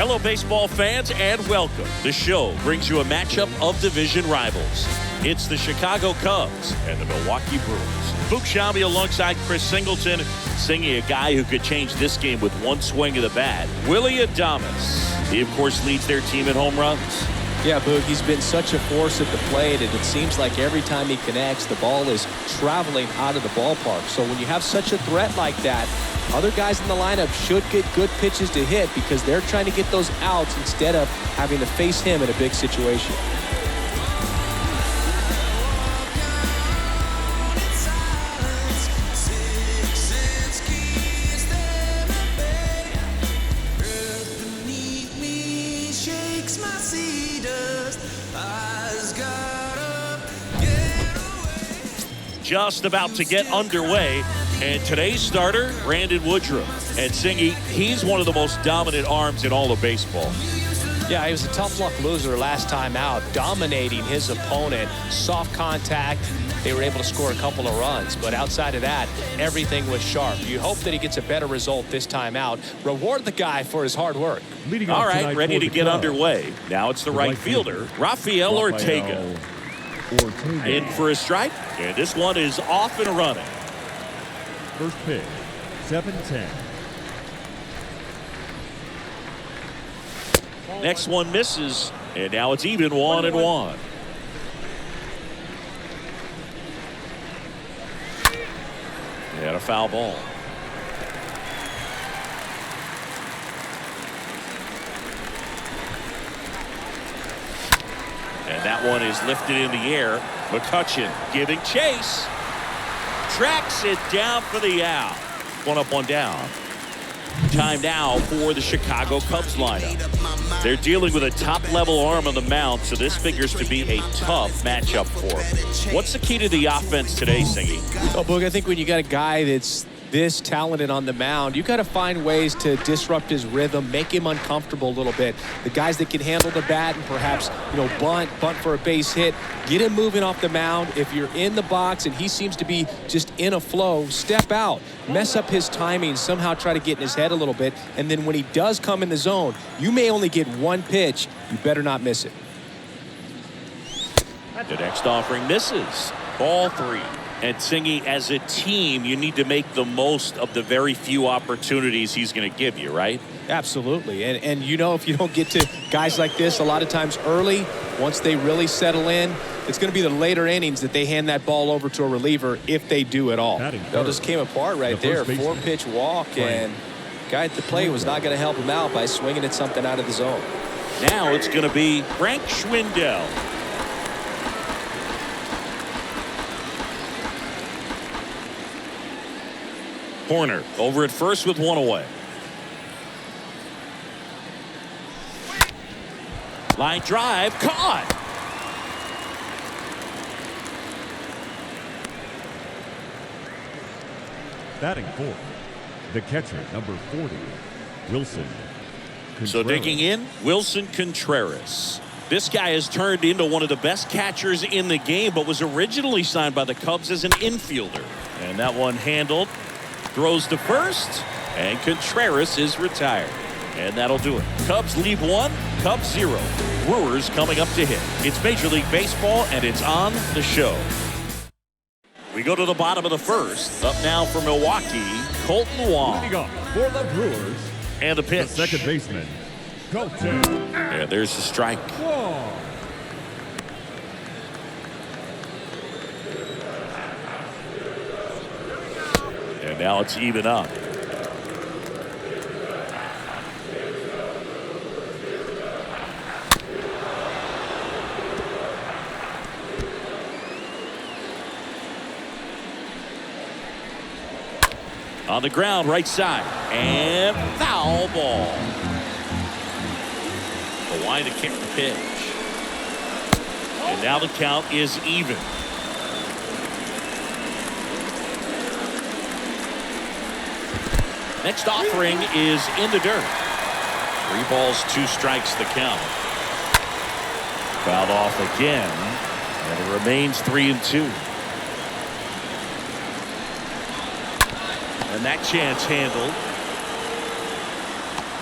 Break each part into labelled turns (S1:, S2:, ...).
S1: Hello, baseball fans, and welcome. The show brings you a matchup of division rivals. It's the Chicago Cubs and the Milwaukee Brewers. Book Shambi alongside Chris Singleton, singing a guy who could change this game with one swing of the bat, Willy Adames. He, of course, leads their team in home runs.
S2: Yeah, Boog, he's been such a force at the plate, and it seems like every time he connects, the ball is traveling out of the ballpark. So when you have such a threat like that, other guys in the lineup should get good pitches to hit because they're trying to get those outs instead of having to face him in a big situation.
S1: Just about to get underway, and today's starter, Brandon Woodruff. And Singy, he's one of the most dominant arms in all of baseball.
S2: Yeah, he was a tough luck loser last time out, dominating his opponent. Soft contact. They were able to score a couple of runs, but outside of that, everything was sharp. You hope that he gets a better result this time out. Reward the guy for his hard work.
S1: All right, ready to get underway. Now it's the right fielder, Rafael Ortega. In for a strike, and this one is off and running.
S3: First pitch, 7-10.
S1: Next one misses, and now it's even 1-1. And a foul ball. And that one is lifted in the air. McCutchen giving chase. Tracks it down for the out. One up, one down. Time now for the Chicago Cubs lineup. They're dealing with a top-level arm on the mound, so this figures to be a tough matchup for them. What's the key to the offense today, Singy?
S2: Oh, Boog, I think when you got a guy that's this talented on the mound, you got to find ways to disrupt his rhythm, make him uncomfortable a little bit. The guys that can handle the bat and perhaps, bunt for a base hit, get him moving off the mound. If you're in the box and he seems to be just in a flow, step out, mess up his timing, somehow try to get in his head a little bit. And then when he does come in the zone, you may only get one pitch. You better not miss it.
S1: The next offering misses. Ball 3. And Singy, as a team, you need to make the most of the very few opportunities he's going to give you, right?
S2: Absolutely. And if you don't get to guys like this a lot of times early, once they really settle in, it's going to be the later innings that they hand that ball over to a reliever if they do at all. That just came apart right there. 4-pitch walk, and guy at the plate was not going to help him out by swinging at something out of the zone.
S1: Now it's going to be Frank Schwindel. Horner over at first with one away. Line drive caught.
S3: Batting fourth, the catcher, number 40, Wilson Contreras.
S1: So digging in, Wilson Contreras. This guy has turned into one of the best catchers in the game, but was originally signed by the Cubs as an infielder. And that one handled. Throws to first, and Contreras is retired. And that'll do it. Cubs leave 1, Cubs 0. Brewers coming up to hit. It's Major League Baseball, and it's on the show. We go to the bottom of the first. Up now for Milwaukee, Colton Wong.
S3: Leading off for the Brewers.
S1: And the pitch.
S3: The second baseman, Colton.
S1: And there's the strike.
S3: Wong.
S1: And now it's even up. On the ground, right side. And foul ball. Hawaii to kick the pitch. And now the count is even. Next offering is in the dirt. 3 balls, 2 strikes the count. Fouled off again, and it remains 3-2. And that chance handled.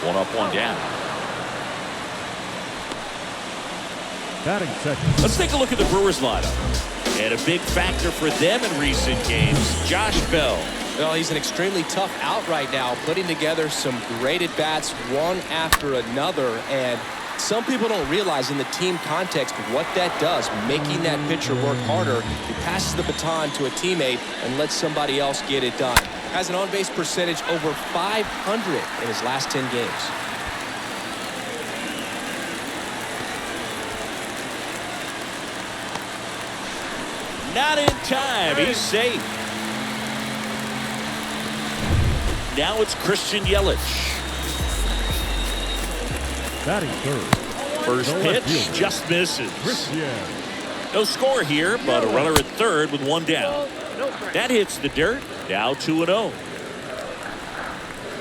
S1: 1 up, 1 down.
S3: Batting second.
S1: Let's take a look at the Brewers lineup. And a big factor for them in recent games, Josh Bell.
S2: Well, he's an extremely tough out right now, putting together some great at-bats one after another. And some people don't realize in the team context what that does, making that pitcher work harder. He passes the baton to a teammate and lets somebody else get it done. Has an on-base percentage over 500 in his last 10 games.
S1: Not in time. He's safe. Now it's Christian Yelich.
S3: Batting third.
S1: First
S3: The left
S1: pitch
S3: fielder.
S1: just misses.
S3: Christian.
S1: No score here, but a runner at third with one down. That hits the dirt. Now 2-0.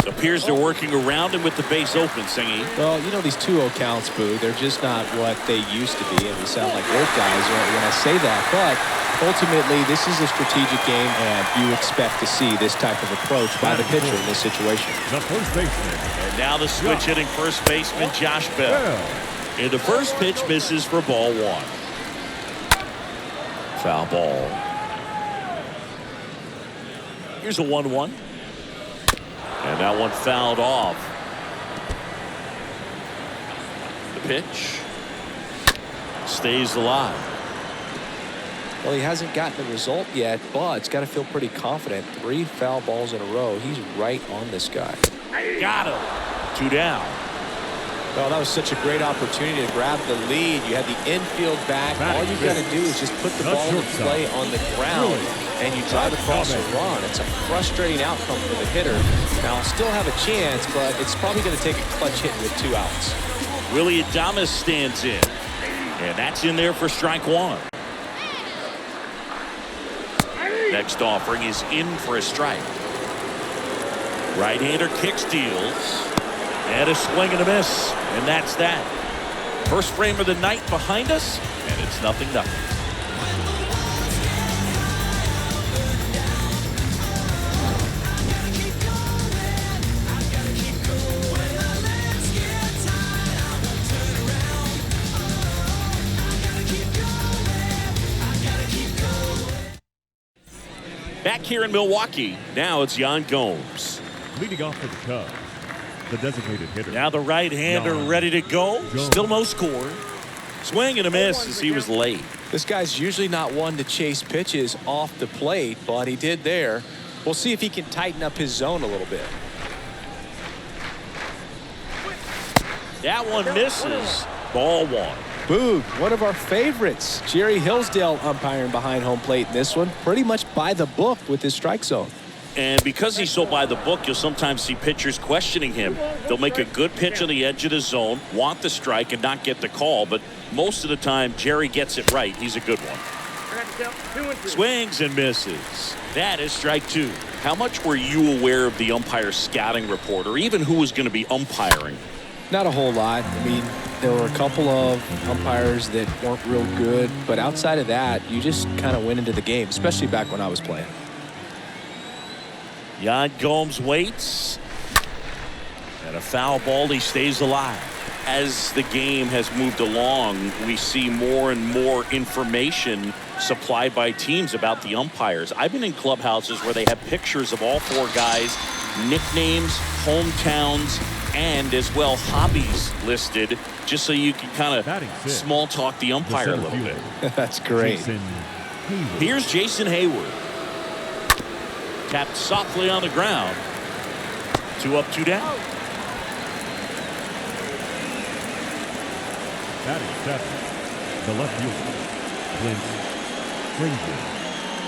S1: Appears they're working around him with the base open, Singy.
S2: Well, you know, these 2-0 counts, Boo, they're just not what they used to be. And we sound like old guys when I say that. But ultimately, this is a strategic game, and you expect to see this type of approach by the pitcher in this situation.
S3: The first baseman.
S1: And now the switch hitting first baseman, Josh Bell.
S3: Bell.
S1: And the first pitch misses for ball one. Foul ball. Here's a 1-1. And that one fouled off. The pitch stays alive.
S2: Well, he hasn't gotten the result yet, but it's got to feel pretty confident. 3 foul balls in a row. He's right on this guy.
S1: Got him. 2 down.
S2: Well, that was such a great opportunity to grab the lead. You had the infield back. All you got to do is just put the ball in play on the ground, and you drive across a run. It's a frustrating outcome for the hitter. Now, I'll still have a chance, but it's probably going to take a clutch hit with 2 outs.
S1: Willie Adames stands in. And that's in there for strike one. Next offering is in for a strike. Right-hander kick steals. And a swing and a miss. And that's that. First frame of the night behind us. And it's 0-0. Back here in Milwaukee, now it's Yan Gomes.
S3: Leading off for the Cubs. The designated hitter.
S1: Now the right-hander
S3: Yan
S1: ready to go.
S3: Gomes.
S1: Still no score. Swing and a miss as he was late.
S2: This guy's usually not one to chase pitches off the plate, but he did there. We'll see if he can tighten up his zone a little bit.
S1: That one misses. Ball one.
S2: Boog, one of our favorites. Jerry Hillsdale umpiring behind home plate in this one. Pretty much by the book with his strike zone.
S1: And because he's so by the book, you'll sometimes see pitchers questioning him. They'll make a good pitch on the edge of the zone, want the strike, and not get the call. But most of the time, Jerry gets it right. He's a good one. Swings and misses. That is strike 2. How much were you aware of the umpire's scouting report, or even who was going to be umpiring?
S2: Not a whole lot. I mean, there were a couple of umpires that weren't real good. But outside of that, you just kind of went into the game, especially back when I was playing.
S1: Yan Gomes waits. And a foul ball. He stays alive. As the game has moved along, we see more and more information supplied by teams about the umpires. I've been in clubhouses where they have pictures of all 4 guys, nicknames, hometowns, and as well hobbies listed, just so you can kind of small talk the umpire a little bit.
S2: That's great.
S1: Here's Jason Hayward. Tapped softly on the ground. 2 up, 2 down.
S3: Batting seventh. The left fielder. Clint Frazier.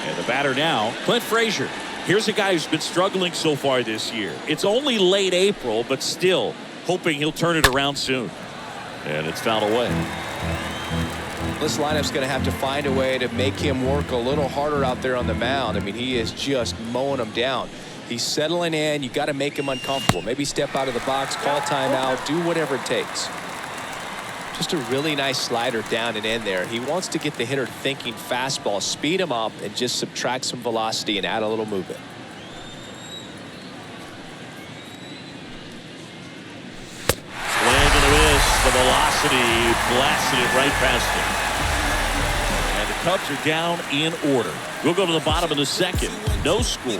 S1: And the batter now, Clint Frazier. Here's a guy who's been struggling so far this year. It's only late April, but still hoping he'll turn it around soon. And it's fouled away.
S2: This lineup's going to have to find a way to make him work a little harder out there on the mound. I mean, he is just mowing them down. He's settling in. You got to make him uncomfortable. Maybe step out of the box, call timeout, do whatever it takes. Just a really nice slider down and in there. He wants to get the hitter thinking fastball, speed him up, and just subtract some velocity and add a little movement.
S1: Swing and a miss. The velocity velocity blasted it right past him. And the Cubs are down in order. We'll go to the bottom of the second. No score.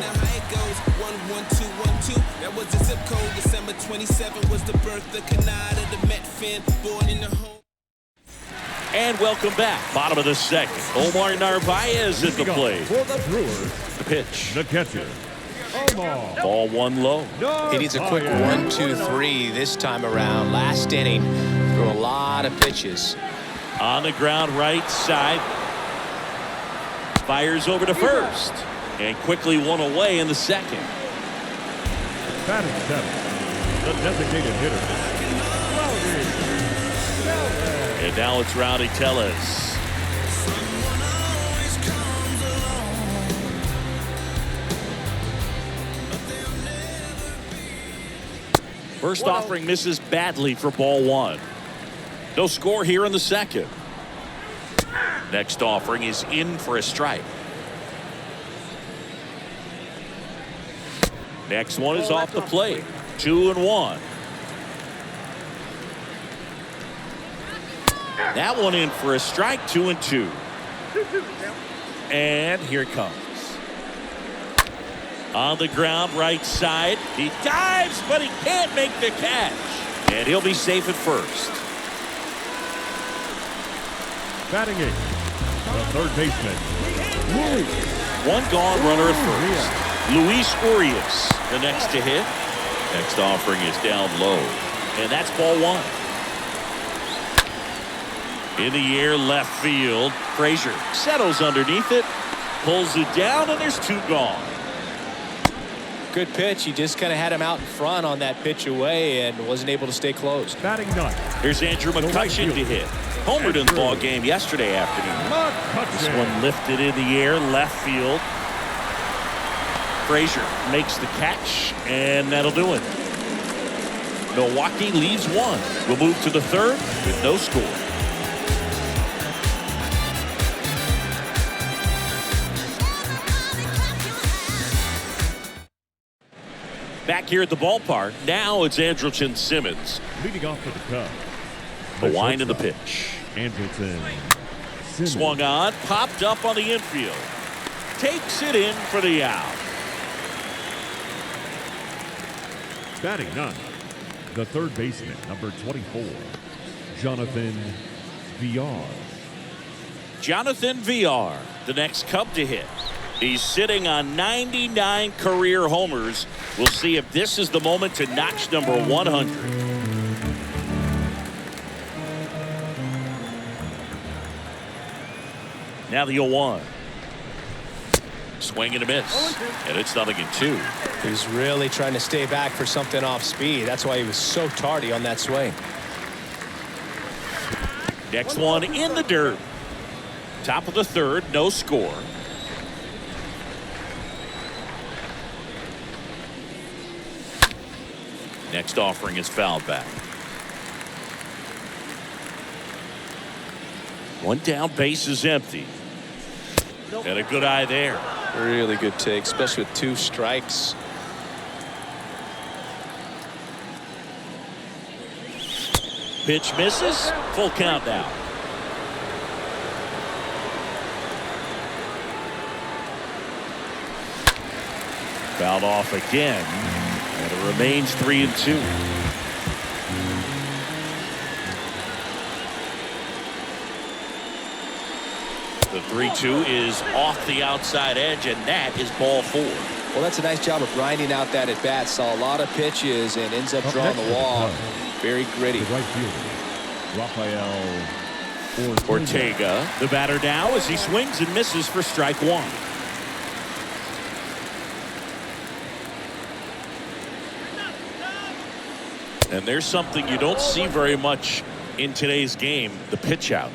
S4: That was the zip code. December 27 was the birth of Canada, the Met fan, born in the home.
S1: And welcome back. Bottom of the second. Omar Narvaez at the plate.
S3: For the Brewers,
S1: The pitch.
S3: Mccutchen.
S1: Ball one low.
S2: He needs a quick 1, 2, 3 this time around. Last inning, threw a lot of pitches.
S1: On the ground, right side. Fires over to first. And quickly one away in the second.
S3: Batting seventh, the designated hitter.
S1: And now it's Rowdy Tellez. First offering misses badly for ball one. No score here in the second. Next offering is in for a strike. Next one is off the plate. 2-1. That one in for a strike. 2-2. And here it comes. On the ground, right side. He dives, but he can't make the catch. And he'll be safe at first.
S3: Batting eighth, the third baseman.
S1: One gone runner at first. Luis Urias, the next to hit. Next offering is down low. And that's ball one. In the air, left field. Frazier settles underneath it. Pulls it down, and there's two gone.
S2: Good pitch. He just kind of had him out in front on that pitch away and wasn't able to stay close.
S3: Batting ninth.
S1: Here's Andrew McCutchen to hit. Homered in the ball game yesterday afternoon. This one lifted in the air, left field. Frazier makes the catch, and that'll do it. Milwaukee leaves one. We'll move to the third with no score. Back here at the ballpark, now it's Andrelton Simmons.
S3: Leading off for the Cubs.
S1: The wind of the pitch.
S3: Andrelton Simmons.
S1: Swung on, popped up on the infield. Takes it in for the out.
S3: Batting ninth, the third baseman, number 24, Jonathan Villar.
S1: Jonathan Villar, the next Cub to hit. He's sitting on 99 career homers. We'll see if this is the moment to notch number 100. Now the 0-1. Swing and a miss. And it's 0-2.
S2: He's really trying to stay back for something off speed. That's why he was so tardy on that swing.
S1: Next one in the dirt. Top of the third, no score. Next offering is fouled back. One down, base is empty. And a good eye there.
S2: Really good take, especially with two strikes.
S1: Pitch misses. Full count now. Fouled off again. And it remains 3-2. The 3-2 is off the outside edge, and that is ball four.
S2: Well, that's a nice job of grinding out that at bat. Saw a lot of pitches and ends up drawing the wall. Very gritty.
S3: The right fielder, Rafael
S1: Ortega, the batter now as he swings and misses for strike one. And there's something you don't see very much in today's game, the pitch out.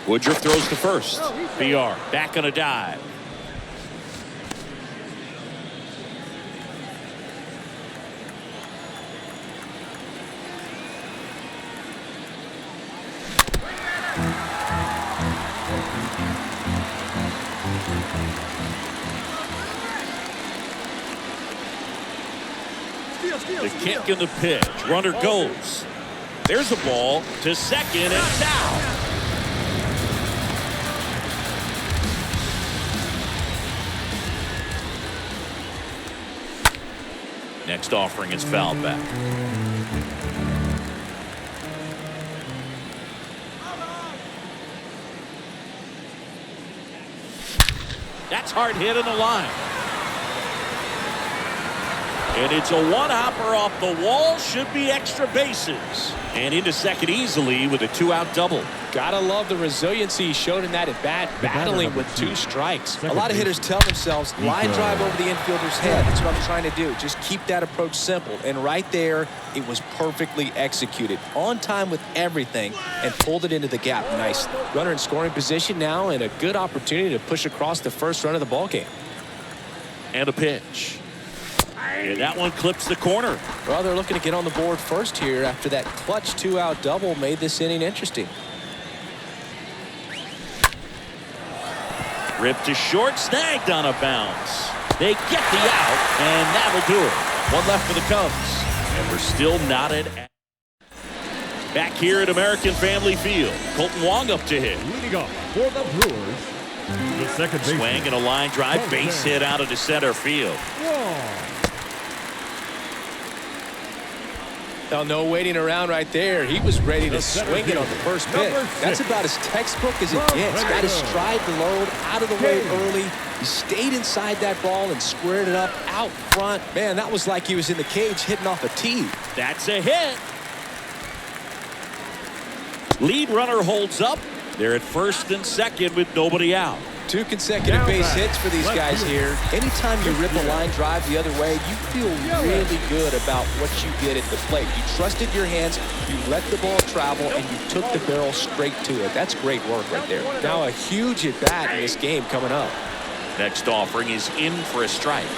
S1: Woodruff throws to first. BR back on a dive. The kick and the pitch. Runner goes. There's a ball to second and down. Next offering is fouled back. That's hard hit on the line. And it's a one-hopper off the wall. Should be extra bases. And into second easily with a two-out double.
S2: Gotta love the resiliency he showed in that at bat, battling with 2 strikes. A lot of hitters tell themselves, line drive over the infielder's head. That's what I'm trying to do. Just keep that approach simple. And right there, it was perfectly executed. On time with everything and pulled it into the gap nicely. Runner in scoring position now and a good opportunity to push across the first run of the ballgame.
S1: And a pitch. And that one clips the corner.
S2: Well, they're looking to get on the board first here after that clutch 2-out double made this inning interesting.
S1: Ripped to short, snagged on a bounce. They get the out, and that'll do it. One left for the Cubs. And we're still knotted. Back here at American Family Field. Colton Wong up to hit.
S3: Leading off for the Brewers, the second baseman.
S1: Swing and a line drive, base hit out of the center field.
S2: Now, no waiting around right there. He was ready to swing it on the first pitch. That's about as textbook as it gets. Got his stride to load, out of the way early. He stayed inside that ball and squared it up out front. Man, that was like he was in the cage hitting off a tee.
S1: That's a hit. Lead runner holds up. They're at first and second with nobody out.
S2: 2 consecutive base hits for these guys here. Anytime you rip a line drive the other way, you feel really good about what you did at the plate. You trusted your hands, you let the ball travel, and you took the barrel straight to it. That's great work right there. Now a huge at-bat in this game coming up.
S1: Next offering is in for a strike.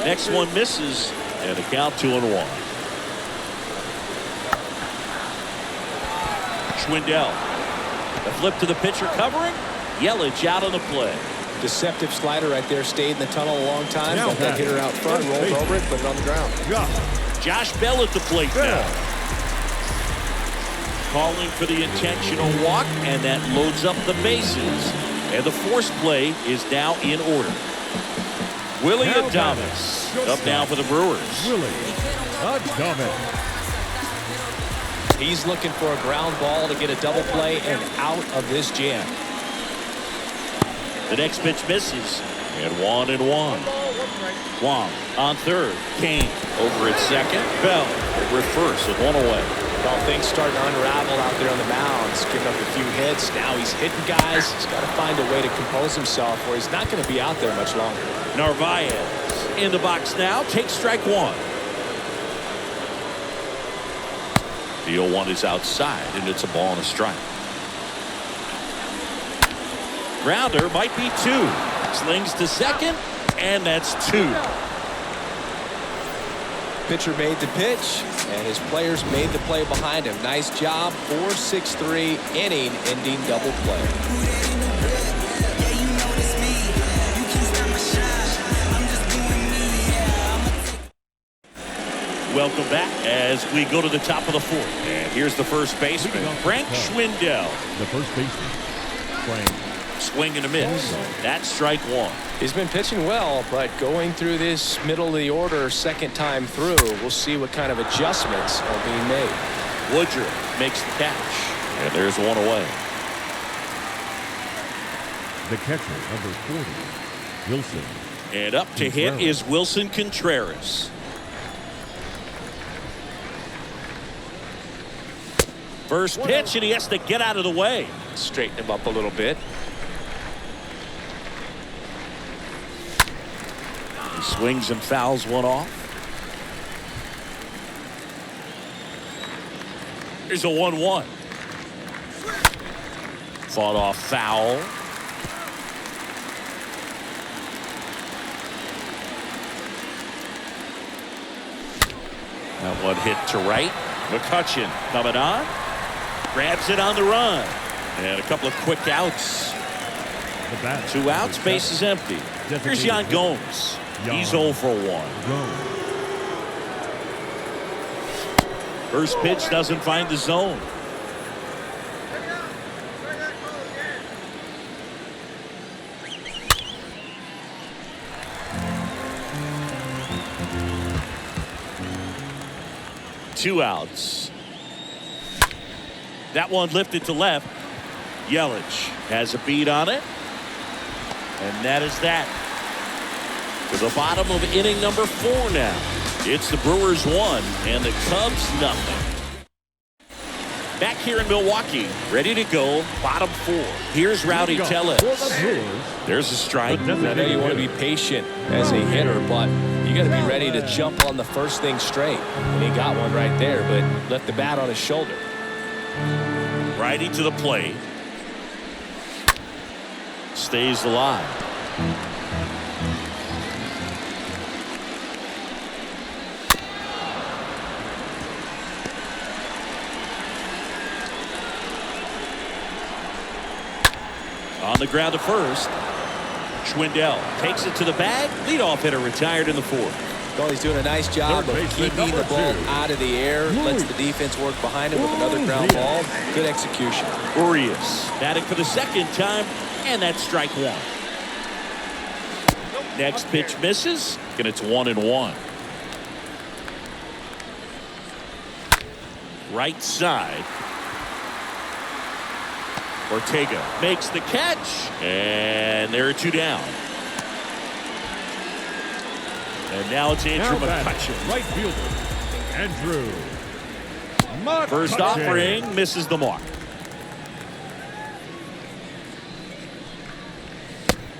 S1: Next one misses, and a count 2-1. Schwindel. The flip to the pitcher covering. Yelich out on the play.
S2: Deceptive slider right there. Stayed in the tunnel a long time. Got that hitter out front, rolled over it, put it on the ground.
S1: Josh Bell at the plate now. Calling for the intentional walk, and that loads up the bases. And the force play is now in order. Willie Adames up now for the Brewers.
S3: Willie Adames.
S2: He's looking for a ground ball to get a double play and out of this jam.
S1: The next pitch misses. And 1-1. Wong on third. Kane over at second. Bell over at first with 1 away.
S2: Well, things starting to unravel out there on the mound. He's giving up a few hits. Now he's hitting guys. He's got to find a way to compose himself or he's not going to be out there much longer.
S1: Narvaez in the box now. Takes strike 1. The 0-1 is outside, and it's a ball and a strike. Grounder might be 2. Slings to second, and that's 2.
S2: Pitcher made the pitch, and his players made the play behind him. Nice job. 4-6-3 inning-ending double play.
S1: Welcome back as we go to the top of the 4th. And here's the first baseman, Frank Schwindel.
S3: The first baseman, Frank.
S1: Swing and a miss. That's strike 1.
S2: He's been pitching well, but going through this middle of the order second time through, we'll see what kind of adjustments are being made.
S1: Woodruff makes the catch. And there's 1 away.
S3: The catcher, number 40, Wilson.
S1: And up to hit is Wilson Contreras. First pitch, and he has to get out of the way.
S2: Straighten him up a little bit.
S1: He swings and fouls one off. Here's a 1-1. Fought off foul. That one hit to right. Mccutchen coming on. Grabs it on the run. And a couple of quick outs. 2 outs, base is empty. Here's Gomes. He's 0 for 1. First pitch doesn't find the zone. Two outs. That one lifted to left. Yelich has a beat on it. And that is that. To the bottom of inning number 4 now. It's the Brewers 1 and the Cubs nothing. Back here in Milwaukee, ready to go, bottom 4. Here's Rowdy Tellez. There's a strike.
S2: I know you want to be patient as a hitter, but you got to be ready to jump on the first thing straight. And he got one right there, but left the bat on his shoulder.
S1: Righty to the plate. Stays alive. On the ground to first. Schwindel takes it to the bag. Leadoff hitter retired in the 4th.
S2: Well, he's doing a nice job of keeping the ball out of the air. Lets the defense work behind him with another ground ball. Good execution.
S1: Urias batting for the second time, and that's strike 1. Next pitch misses, and it's 1-1. Right side. Ortega makes the catch, and there are 2 down. And now it's Andrew Mccutchen.
S3: Right fielder, Andrew Mccutchen.
S1: First offering misses the mark.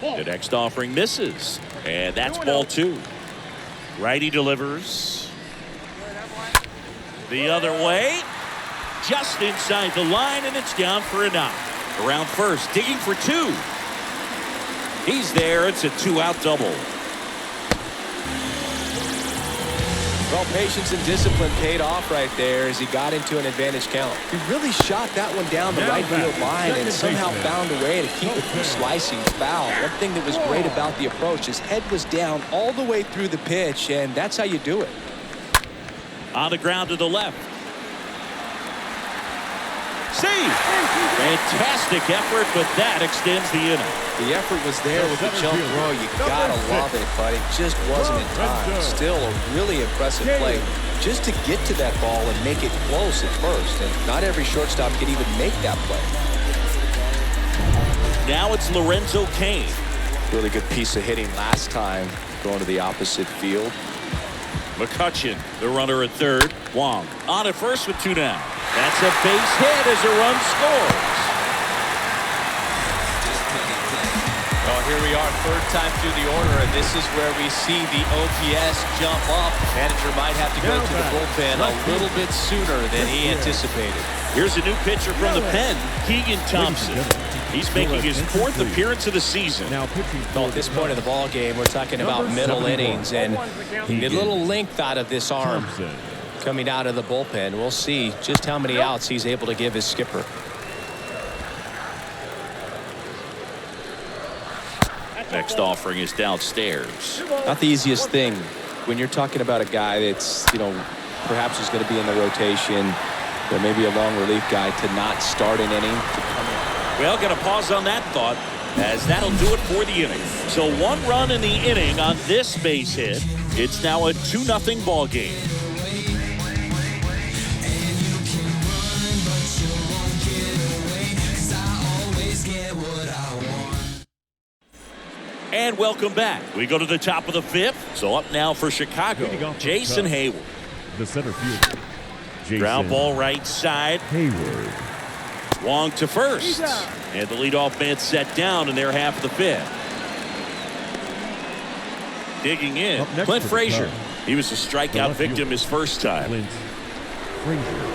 S1: The next offering misses, and that's ball 2. Righty delivers. The other way, just inside the line, and it's down for a knock. Around first, digging for 2. He's there. It's a 2-out double.
S2: Well, patience and discipline paid off right there as he got into an advantage count. He really shot that one down the right field line and somehow found a way to keep it from slicing foul. One thing that was great about the approach, his head was down all the way through the pitch, and that's how you do it.
S1: On the ground to the left. See, fantastic effort, but that extends the inning.
S2: The effort was there with the jump throw. You gotta love it, but it just wasn't in time. Still a really impressive play just to get to that ball and make it close at first. And not every shortstop can even make that play.
S1: Now it's Lorenzo Cain.
S2: Really good piece of hitting last time, going to the opposite field.
S1: McCutchen, the runner at third. Wong on at first with 2 down. That's a base hit as a run scores.
S2: Well, here we are, 3rd time through the order, and this is where we see the OPS jump up. Manager might have to go to the bullpen a little bit sooner than he anticipated.
S1: Here's a new pitcher from the pen, Keegan Thompson. He's making his 4th appearance of the season.
S2: Well, at this point of the ball game, we're talking about middle innings, and you get a little length out of this arm coming out of the bullpen. We'll see just how many outs he's able to give his skipper.
S1: Next offering is downstairs.
S2: Not the easiest thing when you're talking about a guy that's, perhaps is going to be in the rotation, or maybe a long relief guy, to not start an inning, to come in.
S1: Well, going to pause on that thought, as that'll do it for the inning. So 1 run in the inning on this base hit. It's now a 2-0 ball game. And welcome back. We go to the top of the 5th. So up now for Chicago, Jason Hayward.
S3: The center fielder, Jason
S1: Ground ball right side.
S3: Hayward.
S1: Wong to first. And the leadoff man set down in their half of the 5th. Digging in, Clint Frazier. He was a strikeout victim his first time.
S3: Clint Frazier.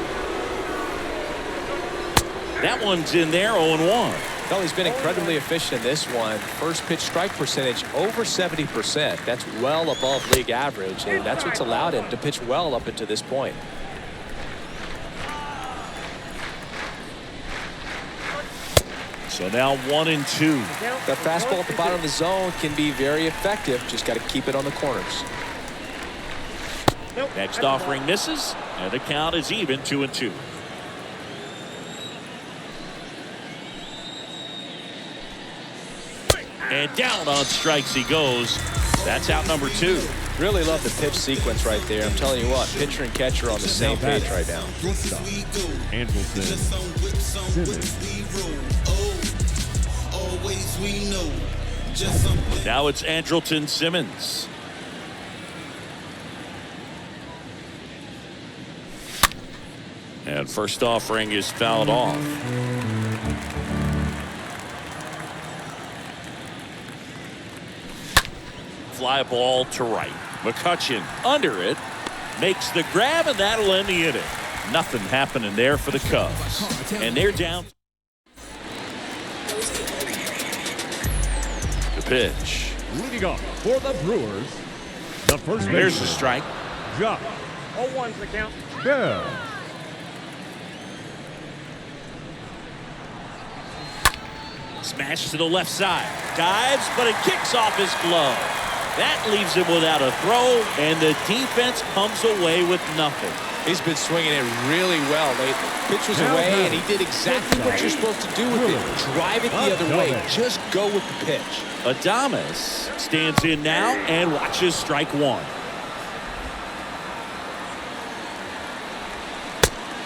S1: That one's in there, 0-1.
S2: Well, he's been incredibly efficient in this one. First pitch strike percentage over 70%. That's well above league average, and that's what's allowed him to pitch well up until this point.
S1: So now 1-2.
S2: That fastball at the bottom of the zone can be very effective. Just got to keep it on the corners.
S1: Next offering misses, and the count is even 2-2. And down on strikes he goes. That's out number 2.
S2: Really love the pitch sequence right there. I'm telling you what, pitcher and catcher on the same page right now.
S3: Andrelton Simmons.
S1: Now it's Andrelton Simmons. And first offering is fouled off. Fly ball to right. McCutchen under it. Makes the grab, and that'll end the inning. Nothing happening there for the Cubs. And they're down. The pitch.
S3: Leading off for the Brewers, the first baseman.
S1: There's the strike.
S3: Josh
S5: 0-1's the count.
S3: Bell.
S1: Smash to the left side. Dives, but it kicks off his glove. That leaves him without a throw, and the defense comes away with nothing.
S2: He's been swinging it really well lately. Pitch was away, and he did exactly what you're supposed to do with it. Drive it the other way. Just go with the pitch.
S1: Adames stands in now and watches strike 1.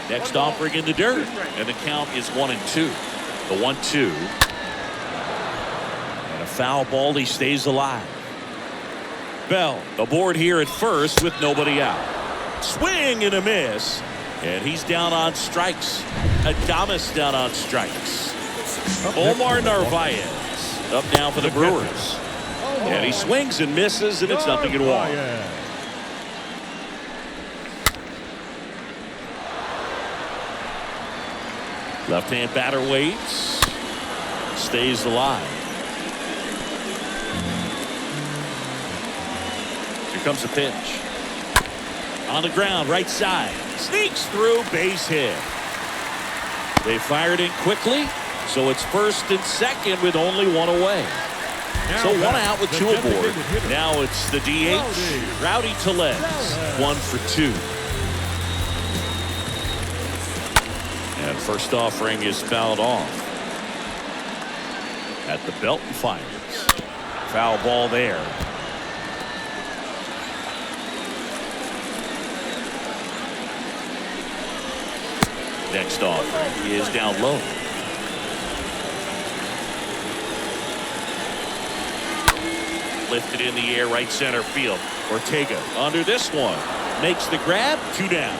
S1: Next offering in the dirt, and the count is 1-2. The 1-2. And a foul ball, he stays alive. Bell aboard here at first with nobody out. Swing and a miss, and he's down on strikes. Adames down on strikes. Omar Narvaez up now for the Brewers. And he swings and misses, and it's 0-1. Left-hand batter waits. Stays alive. Here comes the pitch. On the ground, right side. Sneaks through, base hit. They fired in quickly, so it's first and second with only one away. So one out with 2 aboard. Now it's the DH, Rowdy Tellez, 1 for 2. And first offering is fouled off. At the belt and fires. Foul ball there. Next offering is down low. Lifted in the air, right center field. Ortega under this one. Makes the grab, 2 down.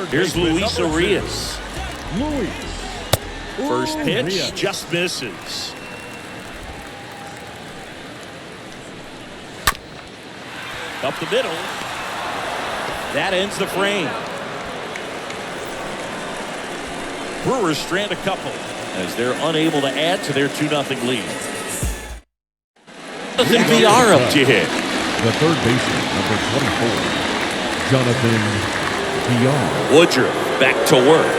S1: Here's Luis Arias. First pitch just misses. Up the middle. That ends the frame. Brewers strand a couple as they're unable to add to their 2-0 lead. Jonathan VR up to hit.
S3: The third baseman, number 24, Jonathan VR.
S1: Woodruff back to work.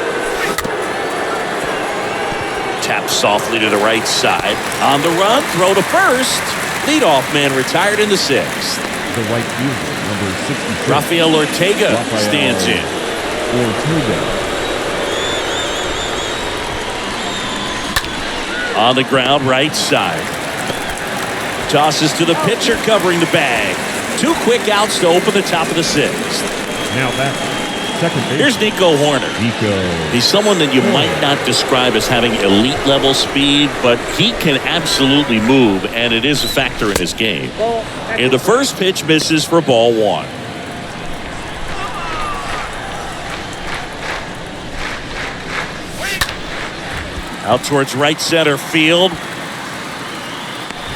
S1: Tap softly to the right side. On the run, throw to first. Leadoff man retired in the 6th.
S3: The right fielder, number 66.
S1: Rafael Ortega stands in.
S3: Ortega.
S1: On the ground, right side. Tosses to the pitcher covering the bag. 2 quick outs to open the top of the 6th.
S3: Now back. Second base.
S1: Here's Nico Horner. He's someone that you might not describe as having elite level speed, but he can absolutely move, and it is a factor in his game. And the first pitch misses for ball 1. Out towards right center field.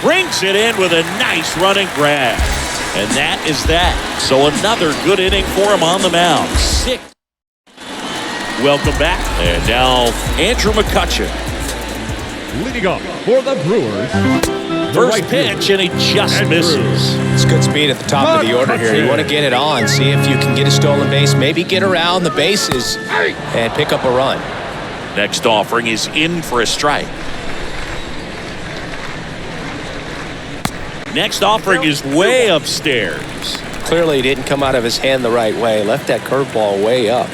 S1: Brings it in with a nice running grab. And that is that. So another good inning for him on the mound. 6. Welcome back. And now Andrew McCutchen.
S3: Leading off for the Brewers.
S1: First pitch, and he just misses.
S2: It's good speed at the top of the order here. You want to get it on, see if you can get a stolen base, maybe get around the bases and pick up a run.
S1: Next offering is in for a strike. Next offering is way upstairs.
S2: Clearly, it didn't come out of his hand the right way. Left that curveball way up.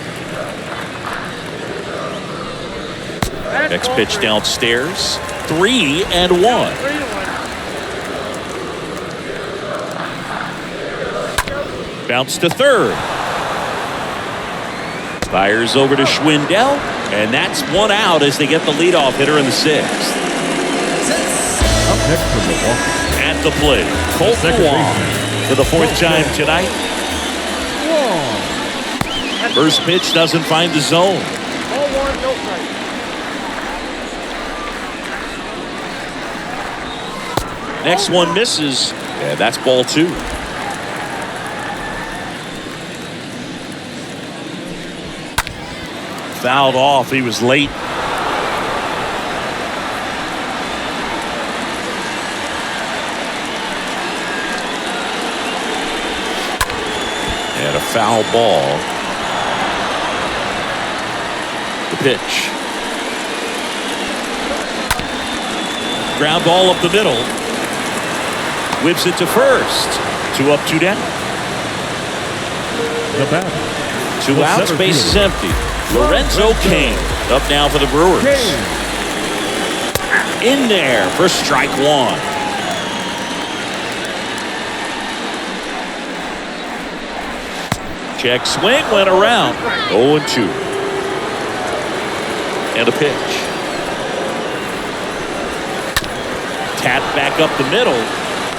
S1: Next pitch downstairs. 3-1. Bounce to third. Fires over to Schwindel, and that's one out as they get the leadoff hitter in the sixth.
S3: Up next for Milwaukee.
S1: At the plate, Colt Wong for the fourth time tonight. First pitch doesn't find the zone. Next one misses, and that's ball 2. Fouled off. He was late. And a foul ball. The pitch. Ground ball up the middle. Whips it to first. 2 up, 2 down.
S3: The batter.
S1: 2 outs, base is empty. Lorenzo Cain up now for the Brewers. In there for strike 1. Check swing, went around. 0-2. And a pitch. Tap back up the middle.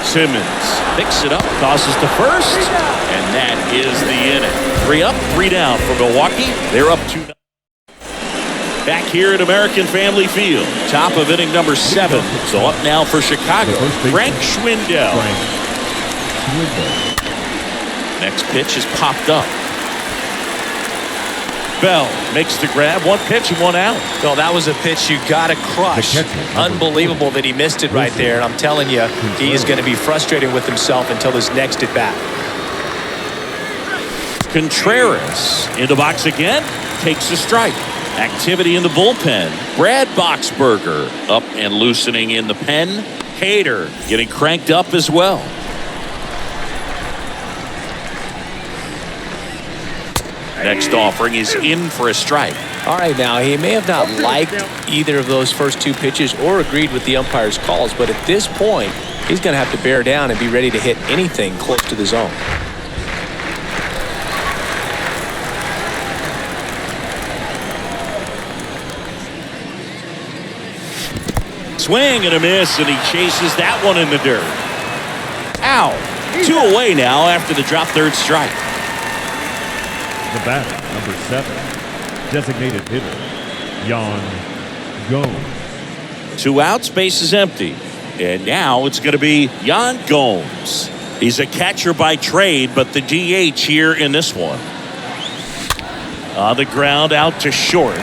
S1: Simmons picks it up, tosses to first, and that is the inning. 3 up, 3 down for Milwaukee. They're up 2. Back here at American Family Field, top of inning number 7. So up now for Chicago, Frank Schwindel. Next pitch is popped up. Bell makes the grab. 1 pitch and 1 out.
S2: No, that was a pitch you got to crush. Unbelievable that he missed it right there. And I'm telling you, he is going to be frustrated with himself until his next at bat.
S1: Contreras in the box again. Takes a strike. Activity in the bullpen. Brad Boxberger up and loosening in the pen. Hader getting cranked up as well. Next offering is in for a strike.
S2: All right, now, he may have not liked either of those first 2 pitches or agreed with the umpire's calls, but at this point, he's going to have to bear down and be ready to hit anything close to the zone.
S1: Swing and a miss, and he chases that one in the dirt. Out. 2 away now after the drop third strike.
S3: The batter, number 7, designated hitter, Gomes.
S1: 2 outs, base is empty. And now it's going to be Gomes. He's a catcher by trade, but the DH here in this one. On the ground out to short.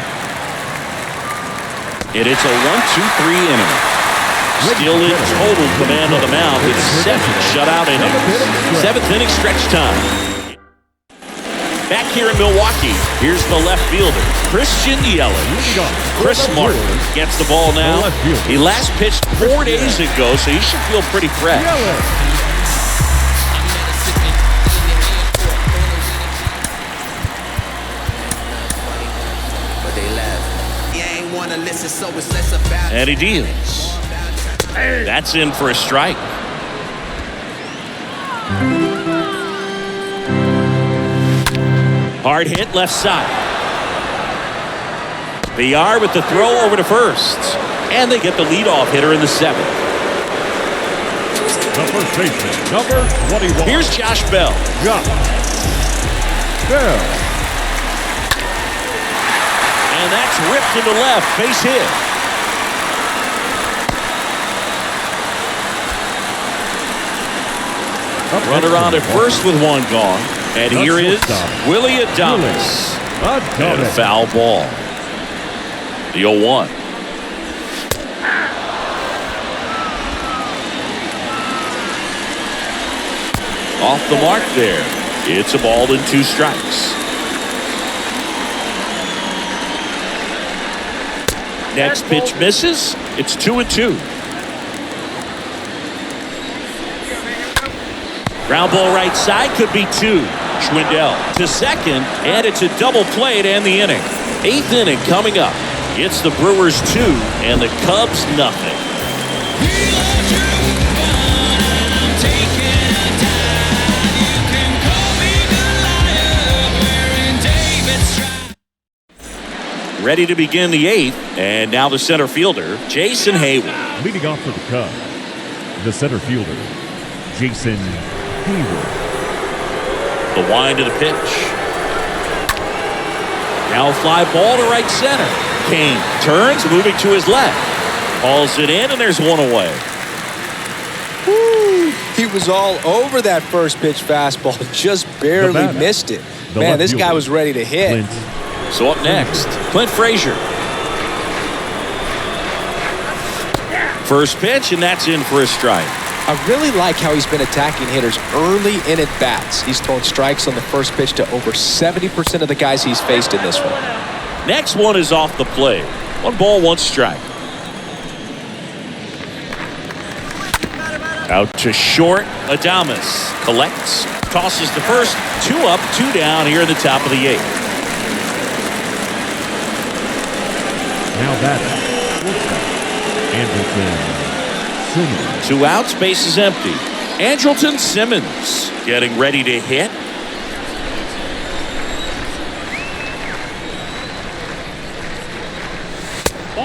S1: And it's a 1-2-3 inning. Still in total command of the mound with 7 shutout innings. 7th inning stretch time. Back here in Milwaukee, here's the left fielder, Christian Yelich. Chris Martin gets the ball now. He last pitched 4 days ago, so he should feel pretty fresh. And he deals. That's in for a strike. Hard hit left side. VR with the throw over to first. And they get the leadoff hitter in the 7th.
S3: The first baseman, number 21.
S1: Here's Josh Bell.
S3: Bell.
S1: And that's ripped into left. Base hit. Runner on at first with 1 gone. And here is Willie Adames. And a foul ball. The 0-1. Off the mark there. It's a ball and 2 strikes. Next pitch misses. It's 2-2. Ground ball right side, could be two. Schwindel to second, and it's a double play to end the inning. 8th inning coming up. It's the Brewers 2 and the Cubs nothing. Ready to begin the 8th, and now the center fielder, Jason Hayward.
S3: Leading off for the Cubs, the center fielder, Jason Hayward.
S1: The wind of the pitch. Now a fly ball to right center. Kane turns, moving to his left. Calls it in, and there's one away.
S2: Woo. He was all over that first pitch fastball, just barely missed it. Man, this guy was ready to hit.
S1: So up next, Clint Frazier. First pitch, and that's in for a strike.
S2: I really like how he's been attacking hitters early in at bats. He's thrown strikes on the first pitch to over 70% of the guys he's faced in this one.
S1: Next one is off the plate. 1 ball, 1 strike. Out to short, Adames collects, tosses to first, 2 up, 2 down here in the top of the 8th.
S3: Now batting, Andrelton Simmons.
S1: 2 outs, base is empty. Andrelton Simmons getting ready to hit.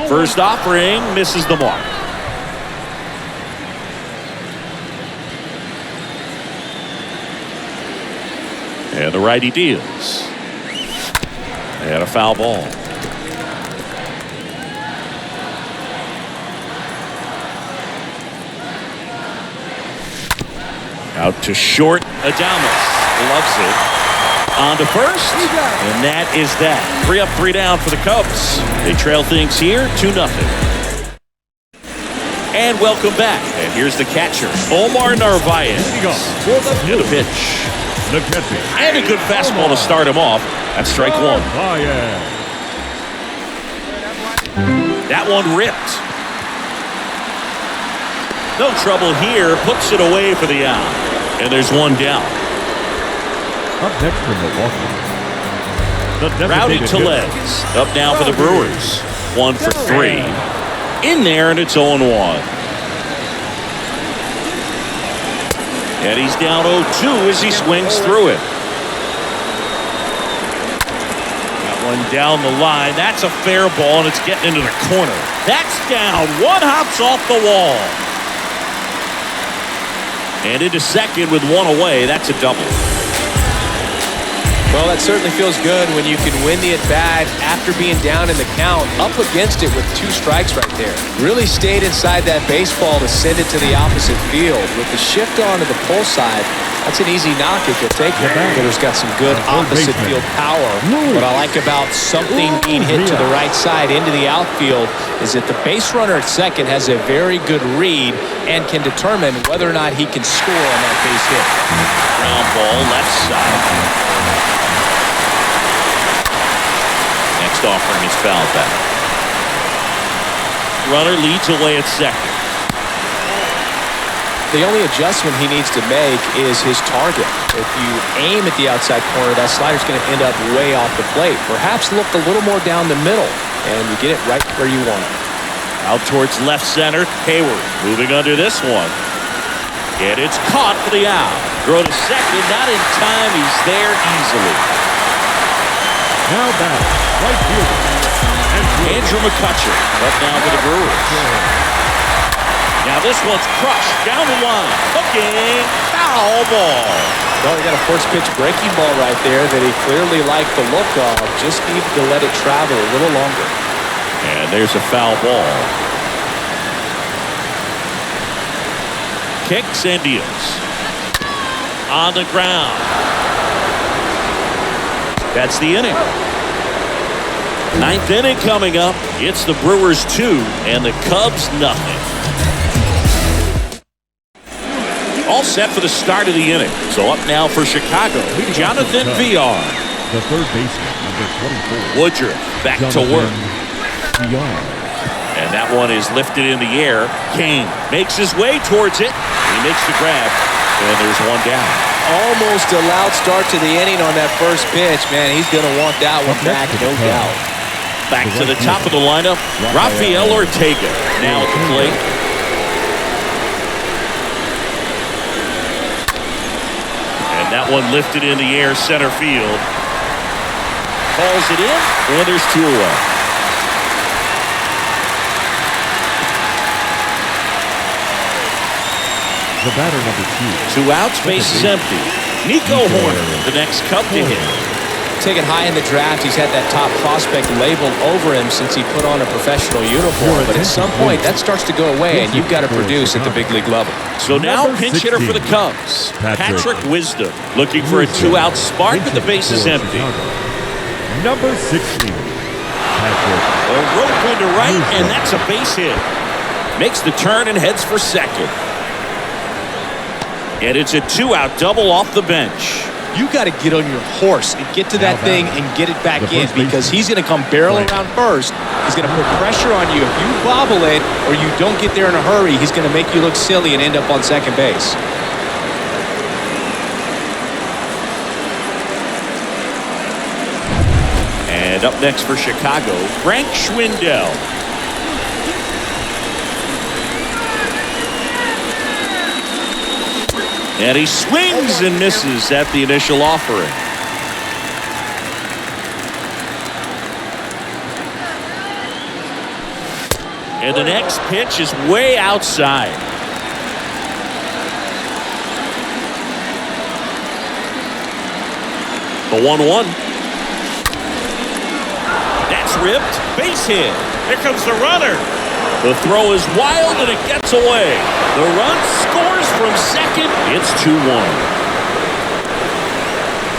S1: First offering misses the mark. And the righty deals. And a foul ball. Out to short, Adames loves it. On to first, and that is that. 3 up, 3 down for the Cubs. They trail things here, 2-0. And welcome back. And here's the catcher, Omar Narvaez. In the pitch.
S3: Mccutchen.
S1: And a good fastball to start him off. That's strike 1. That one ripped. No trouble here. Puts it away for the out. And there's 1 down.
S3: Up next from Milwaukee,
S1: Rowdy Tellez up now for the Brewers. 1 for 3. In there, and it's 0-1. And he's down 0-2 as he swings through it. That one down the line. That's a fair ball, and it's getting into the corner. That's down. 1 hops off the wall. And into second with 1 away. That's a double.
S2: Well, that certainly feels good when you can win the at-bat after being down in the count, up against it with 2 strikes right there. Really stayed inside that baseball to send it to the opposite field. With the shift on to the pull side, that's an easy knock if you'll take it. Hitter's got some good opposite field power. What I like about something being hit to the right side into the outfield is that the base runner at second has a very good read and can determine whether or not he can score on that base hit.
S1: Ground ball left side. Next offering is fouled back. Runner leads away at second.
S2: The only adjustment he needs to make is his target. If you aim at the outside corner, that slider's going to end up way off the plate. Perhaps look a little more down the middle, and you get it right where you want it.
S1: Out towards left center, Hayward moving under this one. And it's caught for the out. Throw to second, not in time. He's there easily.
S3: Now back, right fielder,
S1: Andrew Mccutchen up now for the Brewers. Now this one's crushed down the line. Hooking, foul ball.
S2: Well, he got a first pitch breaking ball right there that he clearly liked the look of. Just needed to let it travel a little longer.
S1: And there's a foul ball. Kicks and deals. On the ground. That's the inning. 9th inning coming up. It's the Brewers 2 and the Cubs nothing. All set for the start of the inning. So up now for Chicago, Jonathan VR.
S3: the third baseman, number 24.
S1: Woodruff back to work. And that one is lifted in the air. Kane makes his way towards it. He makes the grab. And there's one down.
S2: Almost a loud start to the inning on that first pitch. Man, he's going to want that one back, no doubt.
S1: Back to the top of the lineup, Rafael Ortega now at the plate. And that one lifted in the air, center field. Calls it in, and there's 2 away.
S3: The batter, number 2.
S1: 2 outs, bases empty. Nico Horner, the next Cub to hit.
S2: Taken high in the draft, he's had that top prospect labeled over him since he put on a professional uniform. But at some point, that starts to go away, and you've got to produce at the big league level.
S1: So now pinch hitter for the Cubs, Patrick Wisdom, looking for a 2-out spark, but the base is empty.
S3: Number 16. Patrick.
S1: A rope into right, and that's a base hit. Makes the turn and heads for second. And it's a 2-out double off the bench.
S2: You got to get on your horse and get to that thing and get it back in, because he's going to come barrel around first. He's going to put pressure on you. If you bobble it or you don't get there in a hurry, he's going to make you look silly and end up on second base.
S1: And up next for Chicago, Frank Schwindel. And he swings and misses at the initial offering. And the next pitch is way outside. The 1-1. That's ripped. Base hit. Here comes the runner. The throw is wild, and it gets away. The run scores from second. It's 2-1.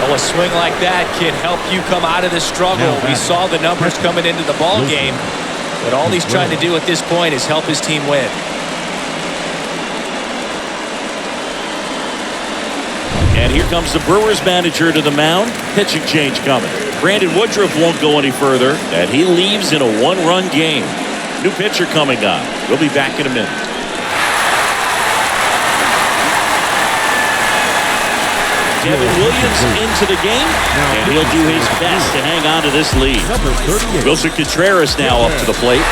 S2: Oh, a swing like that can help you come out of the struggle. We saw the numbers coming into the ball game, but all he's trying to do at this point is help his team win.
S1: And here comes the Brewers manager to the mound. Pitching change coming. Brandon Woodruff won't go any further, and he leaves in a 1-run game. New pitcher coming on. We'll be back in a minute. Devin Williams into the game, and he'll do his best to hang on to this lead. Wilson Contreras now up to the plate.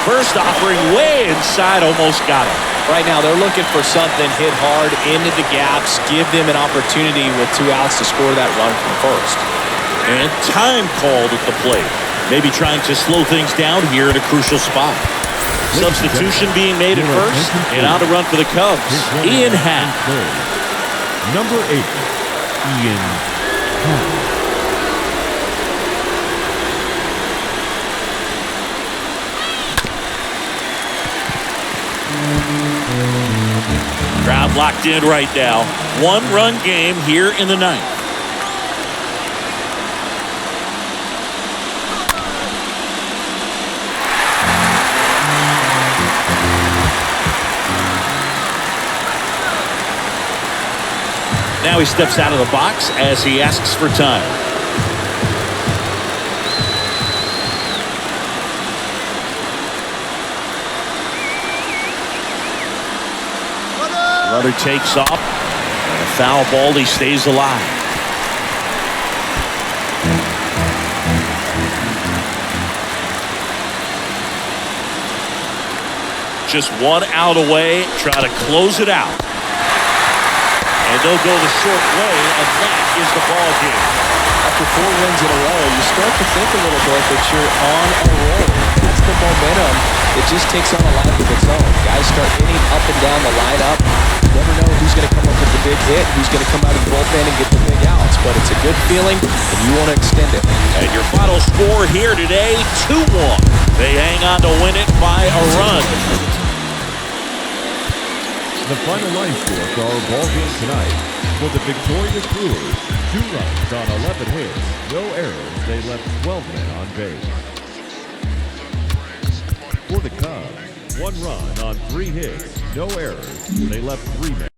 S1: First offering way inside, almost got him.
S2: Right now, they're looking for something, hit hard into the gaps, give them an opportunity with 2 outs to score that run from first.
S1: And time called at the plate. Maybe trying to slow things down here in a crucial spot. Substitution being made at first, and on to run for the Cubs, Ian Happ.
S3: Number 8, Ian Happ.
S1: Crowd locked in right now. 1-run game here in the 9th. Now he steps out of the box as he asks for time. Runner takes off, and a foul ball. He stays alive. Just 1 out away, try to close it out. And they'll go the short way, and that is the ball game.
S2: After 4 wins in a row, you start to think a little bit that you're on a roll. That's the momentum. It just takes on a life of its own. Guys start hitting up and down the lineup. You never know who's going to come up with the big hit, who's going to come out of the bullpen and get the big outs. But it's a good feeling, and you want to extend it.
S1: And your final score here today, 2-1. They hang on to win it by a run.
S3: The final line score for our ball game tonight. For the victorious Brewers, 2 runs on 11 hits, no errors. They left 12 men on base. For the Cubs, 1 run on 3 hits, no errors. They left 3 men